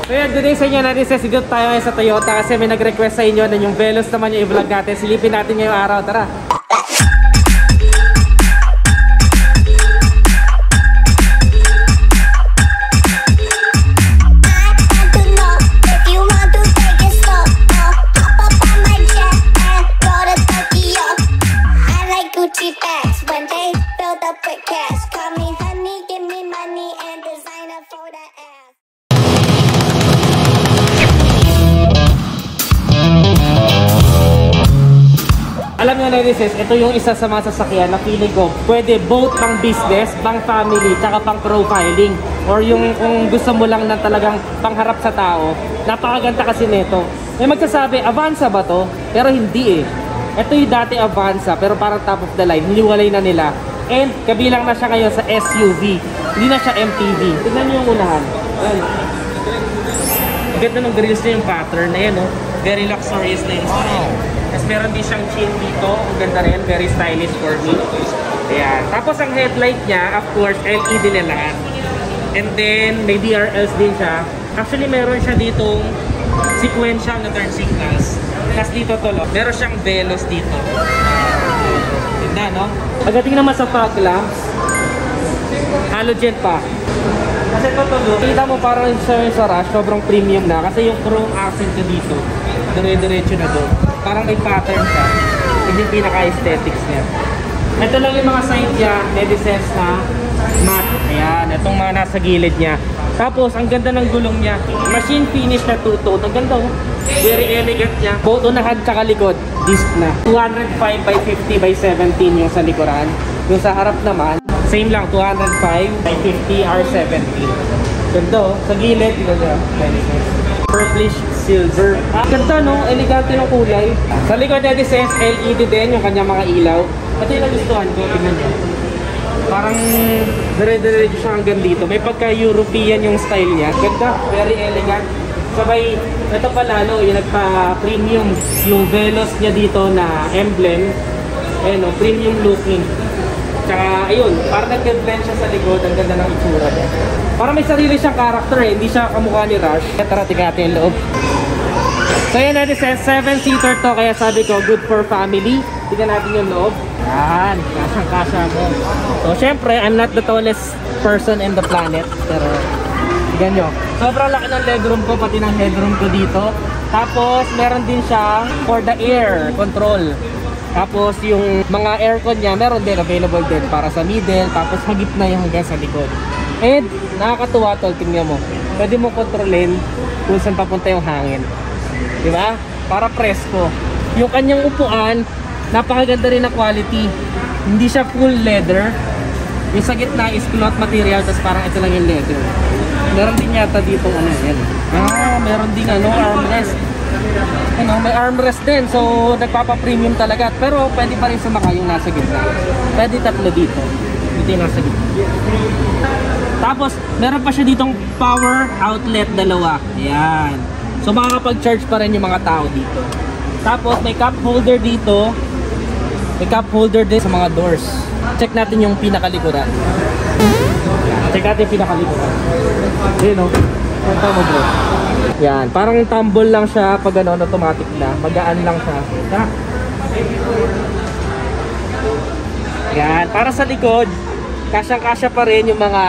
So yun, good day sa inyo natin. Sisigod tayo ngayon sa Toyota kasi may nag-request sa inyo na yung Veloz naman yung i-vlog natin. Silipin natin ngayong araw. Tara! Alam nyo na ito yung isa sa mga sasakyan na feeling ko pwede both pang business, pang family, tsaka pang profiling. Or yung kung gusto mo lang na talagang pangharap sa tao. Napakaganda kasi nito. May magsasabi, Avanza ba to? Pero hindi eh. Ito yung dati Avanza pero parang top of the line. Hiniwalay na nila. And kabilang na siya ngayon sa SUV. Hindi na siya MPV. Tignan nyo yung unahan. Ayan. Ganda ng grills niya yung pattern na yan, no? Very luxurious na yung style. Tapos meron din siyang chin dito. Ang ganda rin. Very stylish for me. Ayan. Tapos ang headlight niya, of course, LED na lahat. And then, may DRLs din siya. Actually, meron siya ditong sequential na turn signals. Tapos dito to, meron siyang Veloz dito. Ganda, no? Pagdating naman sa fog lamps, halogen pa. Kasi ito, kita mo parang sa Rush, sobrang premium na. Kasi yung chrome accent ko dito, dire-diretso na doon. Parang may pattern siya. Hindi yung pinaka-aesthetics niya. Ito lang yung mga side niya, Medisense na matte. Ayan, itong mga nasa gilid niya. Tapos, ang ganda ng gulong niya. Machine finish na two-tone. Ang ganda, oh. Very elegant niya. Both unahan tsaka likod, disc na. 205 by 50 by 17 yung sa likuran. Yung sa harap naman, same lang, 205 by 50 R17. Ganda, oh. Sa gilid, ganda. Purplish silver. Ganda, no? Elegante ng kulay. Sa likod niya, this says LED din yung kanyang mga ilaw. Ito yung nagustuhan ko. Tingnan niyo. Parang dire-diretso siya hanggang dito. May pagka-European yung style niya. Ganda. Very elegant. Sabay, ito pa lalo, yung nagpa-premium. Yung Veloz niya dito na emblem. Ayan, no? Premium looking. Tsaka, ayun, parang nag-blend siya sa likod. Ang ganda ng itsura niya. Parang may sarili siyang character eh. Hindi siya kamukha ni Rush. Tara, tingnan natin yung loob. So yan natin says 7-seater to. Kaya sabi ko, good for family. Tingnan natin yung loob. Yan, kasyang-kasya mo. So syempre, I'm not the tallest person in the planet. Pero, tingnan nyo. Sobrang laki ng legroom ko, pati ng headroom ko dito. Tapos, meron din siyang for the air control. Tapos, yung mga aircon niya, meron din available din para sa middle. Tapos, hagip na yung hanggang sa likod. And, nakakatuwa tol, tingnan mo. Pwede mo kontrolin kung saan papunta yung hangin. Diba? Para presko. Yung kanyang upuan, napakaganda rin na quality. Hindi siya full leather. Yung sa gitna is cloth material, tapos parang ito lang yung leather. Meron din yata dito ano yan. Meron din ano, armrest. Ano, may armrest din. So, nagpapa-premium talaga. Pero pwede pa rin sumakay yung nasa gitna. Pwede tatlo dito. Ito yung nasa gitna. Tapos, meron pa siya ditong power outlet dalawa. Ayan. So, makakapag-charge pa rin yung mga tao dito. Tapos, may cup holder dito. May cup holder din sa mga doors. Check natin yung pinakalikuran. Check natin yung pinakalikuran. Ayan o. Punta mo bro. Yan. Parang tumble lang siya pag ano, automatic na. Magaan lang siya. Yan. Para sa likod, kasyang-kasya pa rin yung mga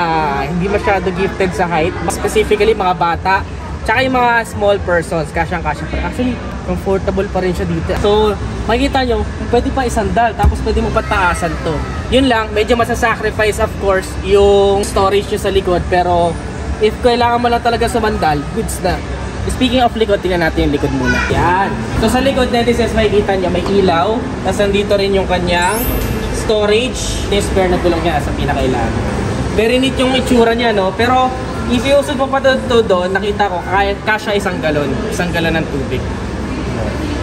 hindi masyado gifted sa height. Specifically, mga bata. Tsaka yung mga small persons, kasyang-kasya pa rin. Actually, comfortable pa rin siya dito. So, makikita nyo, pwede pa isandal, tapos pwede mo pataasan to. Yun lang, medyo masasacrifice of course yung storage nyo sa likod. Pero, if kailangan mo lang talaga sumandal, goods na. Speaking of likod, tingnan natin yung likod muna. Yan. So, sa likod natin, makikita nyo, may ilaw. Tapos, nandito rin yung kanyang storage. Yung spare na gulong niya sa pinakailalim. Very neat yung itsura niya, no? Pero, if iusod mo pa to doon, nakita ko, kasya isang galon ng tubig.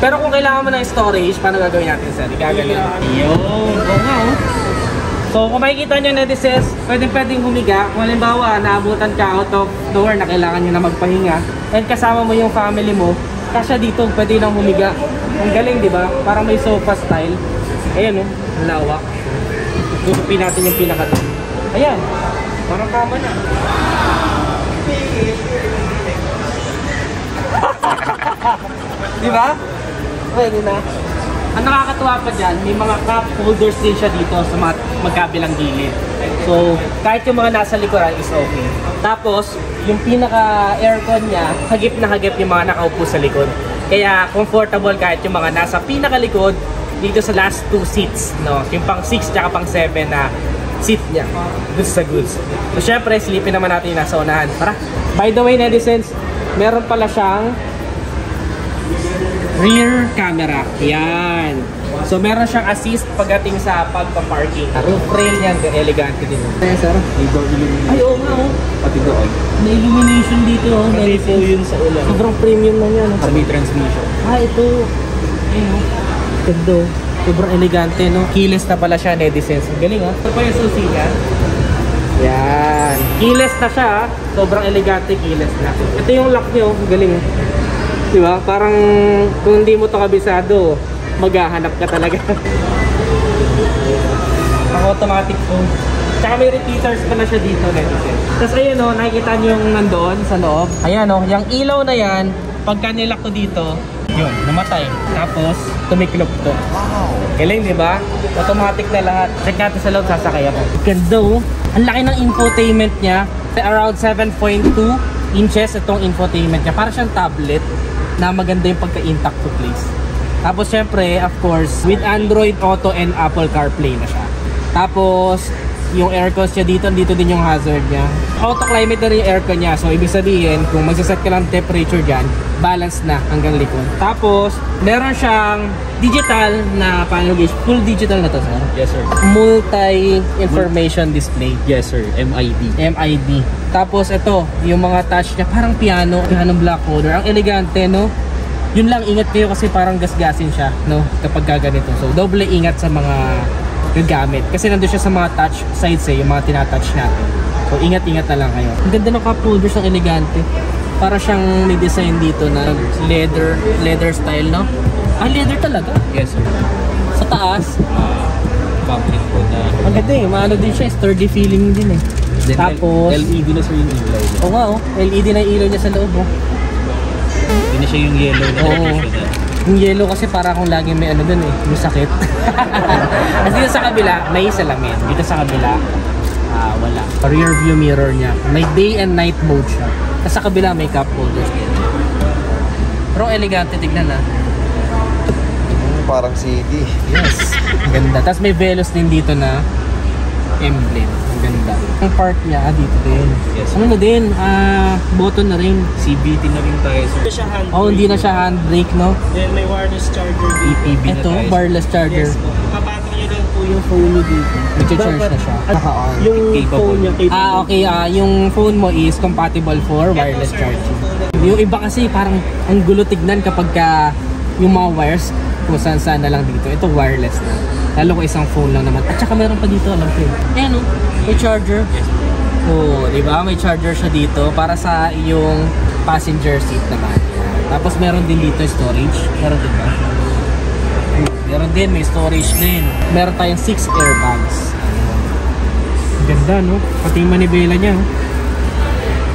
Pero kung kailangan mo ng storage, paano gagawin natin, sir? Igagaling. Yun. Oo nga, oh. So, kung makikita nyo na this is, pwedeng humiga. Kung halimbawa, naabutan ka out of door na kailangan nyo na magpahinga, and kasama mo yung family mo, kasya dito, pwede nang humiga. Ang galing, di ba? Parang may sofa style. Ayan, oh. Lawak. Tutupin natin yung pinaka. Ayan. Parang kama na. Di ba? Pwede na. Ang nakakatuwa pa dyan, may mga cup holders din siya dito sa mga magkabilang gilid. So, kahit yung mga nasa likuran is okay. Tapos, yung pinaka-aircon niya, hagip na hagip yung mga nakaupo sa likod. Kaya, comfortable kahit yung mga nasa pinakalikod dito sa last 2 seats. No? Yung pang 6 tsaka pang 7 na seat niya. Goods sa goods. So, syempre, silipin naman natin yung nasa unahan. Tara! By the way, netizens, meron pala siyang rear camera. Yan. So meron siyang assist pagdating sa pagpa-parking. Roof rail niya, elegante din. Kaya sir? Ay, oo nga oh. Pati doon. May illumination dito oh. May po yun sa ulan. Sobrang premium na yan. May transmission. Ito. Ayun oh. Ganda oh. Sobrang elegante no. Keyless na pala siya, netizens. Galing ah. Ito pa yung susi niya. Yan. Keyless na siya ah. Sobrang elegante, keyless na. Ito yung lock niyo. Galing. Diba? Parang kung hindi mo ito kabisado, maghahanap ka talaga. Ang automatic phone. Tsaka may repeaters pa na siya dito. Tapos ayun o, nakikita nyo yung nandoon sa loob. Ayan o, yung ilaw na yan, pagka nilak to dito, yun, namatay. Tapos, tumiklop to. Galing, diba? Automatic na lahat. Check natin sa loob, sasakay ako. Ganda o. Ang laki ng infotainment niya. Around 7.2 inches itong infotainment niya. Para siyang tablet na maganda yung pagka-intact to place. Tapos syempre, of course, with Android Auto and Apple CarPlay na siya. Tapos, yung aircon niya dito din yung hazard niya. Auto-climate na rin yung aircon niya. So, ibig sabihin, kung magsaset ka lang temperature dyan, balance na hanggang likod. Tapos, meron siyang digital na, paano guys, full digital na to, sir? Yes, sir. Multi-information display. Yes, sir. MID. MID. Tapos ito, yung mga touch niya, parang piano black holder. Ang elegante, no? Yun lang, ingat kayo kasi parang gasgasin siya, no? Kapag gaganito. So, doble ingat sa mga gagamit. Kasi nandun siya sa mga touch sides yung mga tinatouch natin. So, ingat-ingat na lang kayo. Ang ganda ng cup holders, ang elegante. Para siyang ni-design dito na leather style, no? Ah, leather talaga? Yes, sir. Sa taas? Complete po na. Ang ganda eh, maano din siya, sturdy feeling din eh. Then, tapos LED na sir yung ilaw. Oo nga oh, LED na ilaw niya sa loob oh. Hindi na siya yung yellow na traditional. Yung yellow kasi para akong laging may ano dun eh, may sakit. Kasi dito sa kabila, may salamin. Dito sa kabila, wala. Rear view mirror niya. May day and night mode siya. Tapos sa kabila, may cup holder. Pero elegante, tignan na. Parang CD. Yes. Ganda. Tapos may velos din dito na emblem. Ganda. Ang part niya dito din. Yes. Ano na din? Button na rin. CVT na rin tayo, sir. Hindi siya handbrake. Oh, hindi na siya handbrake, no? Then may wireless charger dito. EPB na Ito, tayo. wireless charger. Yes po. Papato nyo lang po yung phone nyo dito. Nag-charge na siya. Naka-on. Yung phone nyo capable. Okay. Yung phone mo is compatible for wireless charging. Yung iba kasi parang ang gulo tignan kapag yung mga wires kung saan na lang dito. Ito wireless na. Lalo ko isang phone lang naman. At saka meron pa dito, alam ko eh. Ayan o, may charger. Oo, diba? May charger siya dito para sa iyong passenger seat naman. Tapos meron din dito storage. Meron din ba? Meron din, may storage din. Meron tayong 6 airbags. Ganda no? Pati yung manibela niya.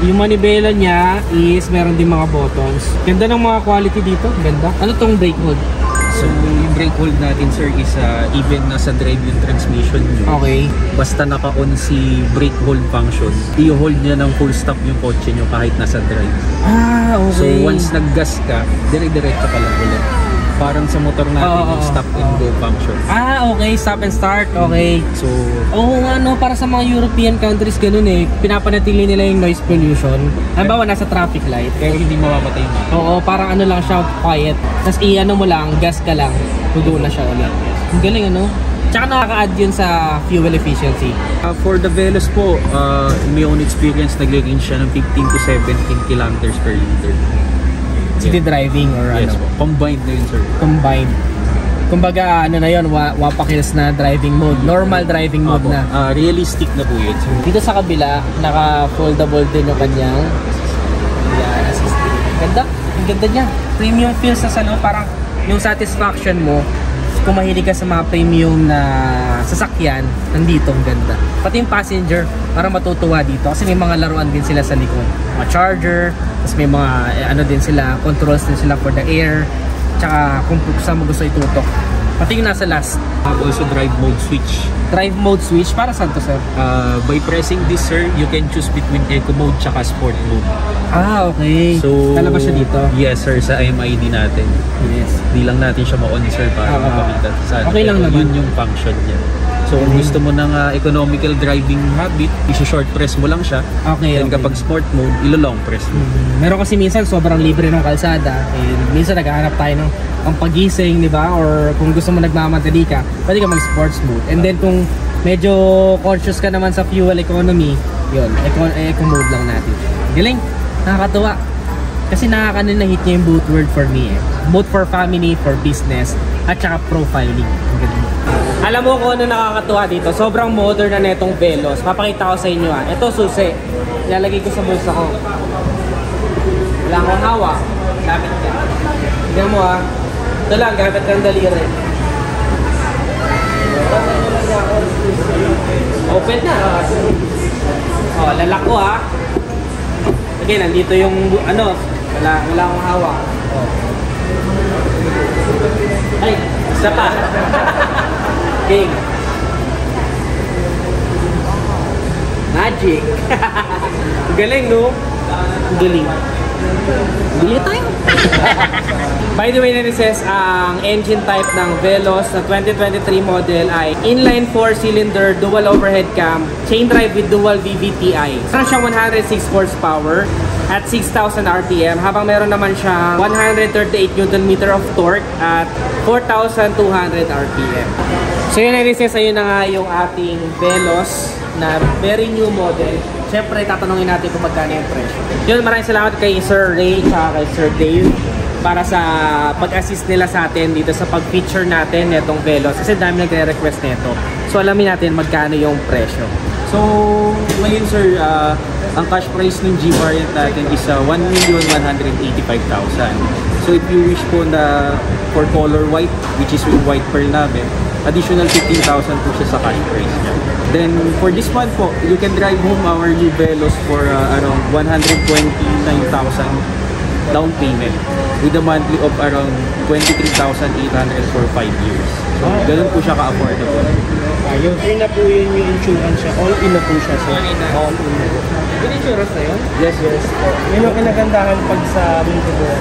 Yung manibela niya is meron din mga buttons. Ganda ng mga quality dito. Ganda. Ano tong brake hold? So, yung brake hold natin, sir, is even nasa drive yung transmission nyo. Okay. Basta naka-on si brake hold function, i-hold niya ng full stop yung kotse nyo kahit nasa drive. Okay. So, once nag-gas ka, dire-diretso ka lang ulit. Parang sa motor natin yung stop and go function. Okay. Stop and start. Okay. So, Nga no, para sa mga European countries ganun eh, pinapanatili nila yung noise pollution. Halimbawa, nasa traffic light. pero hindi mamamatay na. Oo, parang ano lang siya, quiet. Tapos i-ano mo lang, gas ka lang, tudo na siya ulit. Ang galing ano? Tsaka nakaka-add yun sa fuel efficiency. For the Veloz po, may own experience, nag-range siya ng 15 to 17 kilometers per liter. City driving or Yes ano? po, combined na yun, sir. Combined. Kumbaga, ano na yun, wapakils na driving mode. Normal driving mode Opo, na. realistic na po yun, sir. Dito sa kabila, naka-foldable din yung kanyang assistant. Ganda. Ang ganda niya. Premium feels sa loob. Parang yung satisfaction mo, kung mahilig ka sa mga premium na sasakyan, nandito ang ganda. Pati yung passenger, parang matutuwa dito. Kasi may mga laruan din sila sa likod. Mga charger, tapos may mga ano din sila, controls din sila for the air. tsaka kung saan mo gusto itutok. Pati yung nasa last. Also drive mode switch. Drive mode switch, para saan to, sir? By pressing this, sir, you can choose between eco mode tsaka sport mode. Ah, okay. So, Lalabas siya dito? Yes, sir, sa IMID natin. Yes. Di lang natin siya ma-on, sir, para mapakita sa okay lang naman. Yun yung function niya. So, kung gusto mo ng economical driving habit, isi-short press mo lang siya. Okay, And kapag sport mode, ilo-long press mo. Meron kasi minsan sobrang libre ng kalsada. And minsan naghahanap tayo ng ang pagising, di ba? Or kung gusto mo nagmamadali ka, pwede ka mag-sports mode. And then kung medyo conscious ka naman sa fuel economy, yun, eco mode lang natin. Galing, nakakatuwa. Kasi nakaka-hit niya yung both word for me eh. Both for family, for business, at saka profiling. Galing. Alam mo kung ano nakakatuwa dito? Sobrang modern na netong Veloz. Papakita ko sa inyo ah. Ito susi. Ilalagay ko sa bulsa ko. Wala akong hawak. Gamit ka. Tignan mo ah. Ito lang, gamit kang daliri. Open na. Oh, lalak ko ah. Okay, nandito yung ano. Wala akong hawak. Oh. Ay, isa pa. Okay. Magic. Galing, no? Galing. Bili tayo. By the way, Nerices, ang engine type ng Veloz na 2023 model ay inline 4-cylinder dual overhead cam, chain drive with dual VVTi. Meron siyang 106 horsepower at 6,000 RPM, habang meron naman siyang 138 Nm of torque at 4,200 RPM. So yun, Nerices, ayun na nga yung ating Veloz na very new model. Siyempre, tatanungin natin kung magkano yung presyo. Yun, maraming salamat kay Sir Ray at kay Sir Dave para sa pag-assist nila sa atin dito sa pag-feature natin netong Veloz. Kasi dami nagre-request nito. So alamin natin magkano yung presyo. So, ngayon, sir, ang cash price ng G variant natin is 1,185,000. So, if you wish po na for color white, which is yung white pearl namin, additional 15,000 po siya sa cash price niya. Then, for this month po, you can drive home our new Veloz for around 129,000 down payment with a monthly of around 23,800 for 5 years. So, ganun po siya ka-affordable. Yung free na po yun yung insurance siya. All in na po siya. So, all in na. Yung insurance na yun? Yes, yes. Yun yung kinagandahan pag sa Minto mo.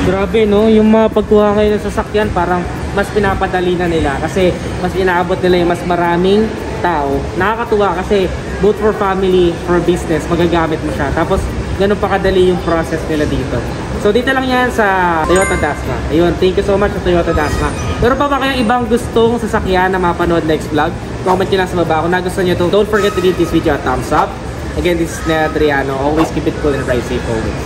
Grabe, no? Yung mga pagkuha kayo ng sasakyan, parang mas pinapadali na nila. Kasi mas inaabot nila yung mas maraming tao. Nakakatuwa kasi both for family, for business, magagamit mo siya. Tapos, ganun pa kadali yung process nila dito. So dito lang yan sa Toyota Dasma. Ayun, thank you so much sa Toyota Dasma. Pero pa ba kayong ibang gustong sasakyan na mapanood next vlog? Comment nyo lang sa baba. Kung nagustuhan nyo ito, don't forget to give this video a thumbs up. Again, this is Ned Adriano. Always keep it cool and ride safe always.